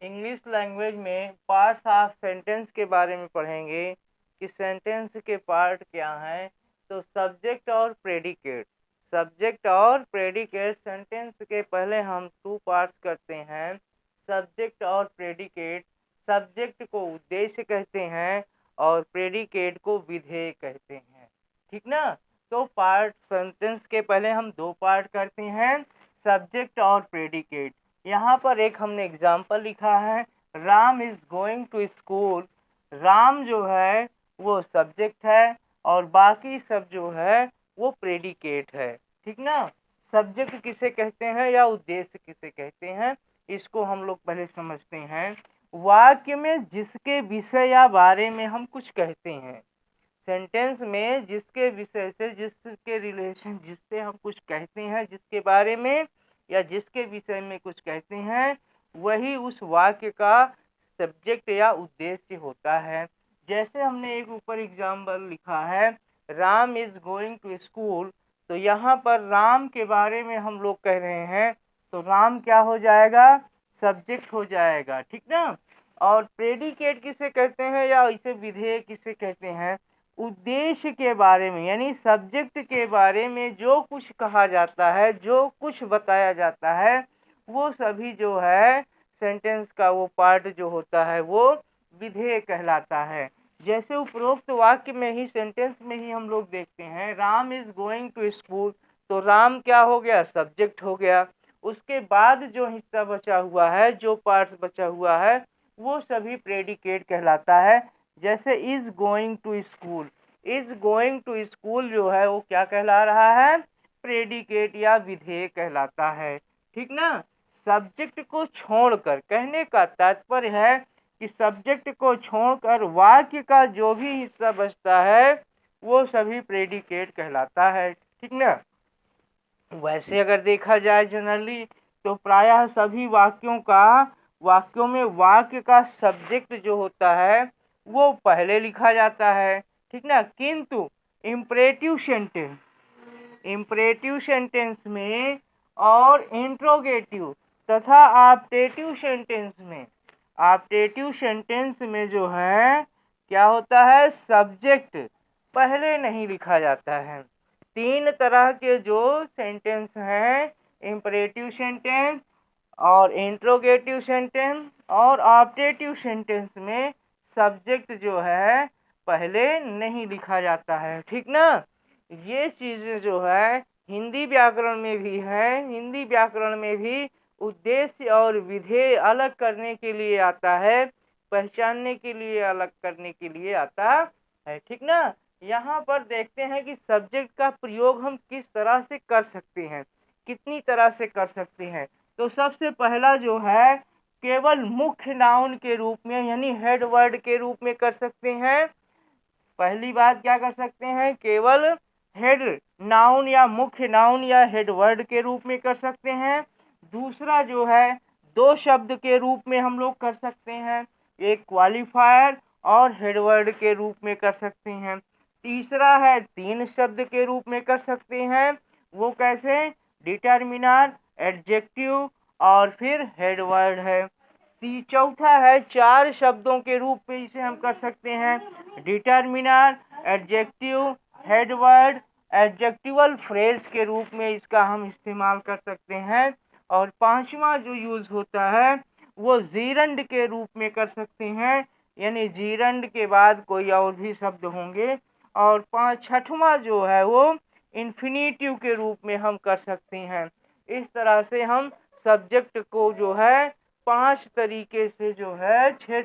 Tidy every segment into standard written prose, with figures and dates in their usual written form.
English language में parts of sentence के बारे में पढ़ेंगे कि सेंटेंस के पार्ट क्या हैं। तो सब्जेक्ट और प्रेडिकेट। सब्जेक्ट और प्रेडिकेट सेंटेंस के पहले हम टू पार्ट्स करते हैं, सब्जेक्ट और प्रेडिकेट। सब्जेक्ट को उद्देश्य कहते हैं और प्रेडिकेट को विधेय कहते हैं। ठीक ना। तो पार्ट सेंटेंस के पहले हम दो पार्ट करते हैं, सब्जेक्ट और प्रेडिकेट। यहाँ पर एक हमने एग्जाम्पल लिखा है, Ram is going to school. Ram जो है वो सब्जेक्ट है और बाकी सब जो है वो प्रेडिकेट है। ठीक ना। सब्जेक्ट किसे कहते हैं या उद्देश्य किसे कहते हैं, इसको हम लोग पहले समझते हैं। वाक्य में जिसके विषय या बारे में हम कुछ कहते हैं, सेंटेंस में जिसके विषय से, जिसके रिलेशन, जिससे हम कुछ कहते हैं, जिसके बारे में या जिसके विषय में कुछ कहते हैं, वही उस वाक्य का सब्जेक्ट या उद्देश्य होता है। जैसे हमने एक ऊपर एग्जाम्पल लिखा है, Ram is going to school. तो यहाँ पर राम के बारे में हम लोग कह रहे हैं, तो राम क्या हो जाएगा, सब्जेक्ट हो जाएगा। ठीक ना। और प्रेडिकेट किसे कहते हैं या इसे विधेय किसे कहते हैं, उद्देश्य के बारे में, यानी सब्जेक्ट के बारे में जो कुछ कहा जाता है, जो कुछ बताया जाता है, वो सभी जो है सेंटेंस का वो पार्ट जो होता है वो विधेय कहलाता है। जैसे उपरोक्त वाक्य में ही, सेंटेंस में ही हम लोग देखते हैं, Ram is going to school. तो राम क्या हो गया, सब्जेक्ट हो गया। उसके बाद जो हिस्सा बचा हुआ है, जो पार्ट बचा हुआ है, वो सभी प्रेडिकेट कहलाता है। जैसे is going to school, is going to school जो है वो क्या कहला रहा है, प्रेडिकेट या विधेय कहलाता है। ठीक ना। सब्जेक्ट को छोड़कर, कहने का तात्पर्य है कि सब्जेक्ट को छोड़कर वाक्य का जो भी हिस्सा बचता है वो सभी प्रेडिकेट कहलाता है। ठीक ना। वैसे अगर देखा जाए जनरली, तो प्रायः सभी वाक्यों में वाक्य का सब्जेक्ट जो होता है वो पहले लिखा जाता है। ठीक ना। किंतु इम्परेटिव सेंटेंस में और इंट्रोगेटिव तथा ऑप्टेटिव सेंटेंस में जो है क्या होता है, सब्जेक्ट पहले नहीं लिखा जाता है। तीन तरह के जो सेंटेंस हैं, इम्परेटिव सेंटेंस और इंट्रोगेटिव सेंटेंस और ऑप्टेटिव सेंटेंस में सब्जेक्ट जो है पहले नहीं लिखा जाता है। ठीक ना। ये चीजें जो है हिंदी व्याकरण में भी है। हिंदी व्याकरण में भी उद्देश्य और विधेय अलग करने के लिए आता है, पहचानने के लिए अलग करने के लिए आता है। ठीक ना। यहाँ पर देखते हैं कि सब्जेक्ट का प्रयोग हम किस तरह से कर सकते हैं, कितनी तरह से कर सकते हैं। तो सबसे पहला जो है, केवल मुख्य नाउन के रूप में, यानी हेड वर्ड के रूप में कर सकते हैं। पहली बात क्या कर सकते हैं, केवल हेड नाउन या मुख्य नाउन या हेड वर्ड के रूप में कर सकते हैं। दूसरा जो है, दो शब्द के रूप में हम लोग कर सकते हैं, एक क्वालिफायर और हेड वर्ड के रूप में कर सकते हैं। तीसरा है, तीन शब्द के रूप में कर सकते हैं, वो कैसे, डिटर्मिनर, एडजेक्टिव और फिर हेड वर्ड है। चौथा है, चार शब्दों के रूप में इसे हम कर सकते हैं, determiner, adjective, head word, adjectival phrase के रूप में इसका हम इस्तेमाल कर सकते हैं। और पांचवा जो यूज होता है वो जीरंड के रूप में कर सकते हैं, यानी जीरंड के बाद कोई और भी शब्द होंगे। और छठवां जो है वो इन्फिनेटिव के रूप में हम कर सकते हैं। इस तरह से हम सब्जेक्ट को जो है पांच तरीके से जो है छह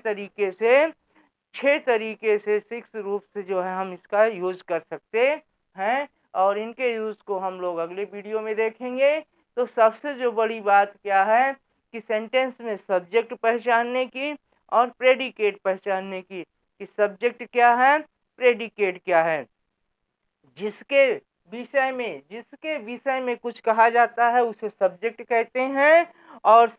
तरीके से सिक्स रूप से जो है हम इसका यूज कर सकते हैं। और इनके यूज को हम लोग अगले वीडियो में देखेंगे। तो सबसे जो बड़ी बात क्या है कि सेंटेंस में सब्जेक्ट पहचानने की और प्रेडिकेट पहचानने की, कि सब्जेक्ट क्या है, प्रेडिकेट क्या है। जिसके विषय में कुछ कहा जाता है उसे सब्जेक्ट कहते हैं, और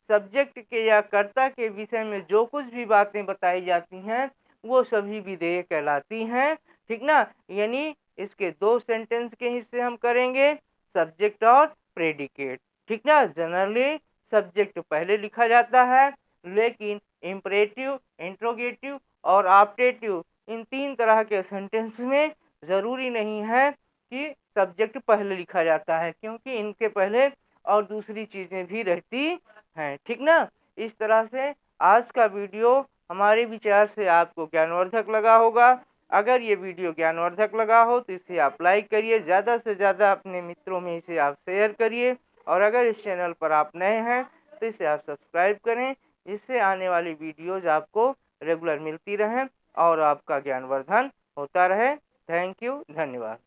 सब्जेक्ट के या कर्ता के विषय में जो कुछ भी बातें बताई जाती हैं वो सभी विधेय कहलाती हैं। ठीक ना। यानी इसके दो सेंटेंस के हिस्से हम करेंगे, सब्जेक्ट और प्रेडिकेट। ठीक ना। जनरली सब्जेक्ट पहले लिखा जाता है, लेकिन इम्परेटिव, इंट्रोगेटिव और ऑप्टेटिव इन 3 तरह के सेंटेंस में ज़रूरी नहीं है कि सब्जेक्ट पहले लिखा जाता है, क्योंकि इनके पहले और दूसरी चीज़ें भी रहती हैं। ठीक ना? इस तरह से आज का वीडियो हमारे विचार से आपको ज्ञानवर्धक लगा होगा। अगर ये वीडियो ज्ञानवर्धक लगा हो तो इसे आप लाइक करिए, ज़्यादा से ज़्यादा अपने मित्रों में इसे आप शेयर करिए, और अगर इस चैनल पर आप नए हैं तो इसे आप सब्सक्राइब करें, जिससे आने वाली वीडियोज़ आपको रेगुलर मिलती रहें और आपका ज्ञानवर्धन होता रहे। थैंक यू, धन्यवाद।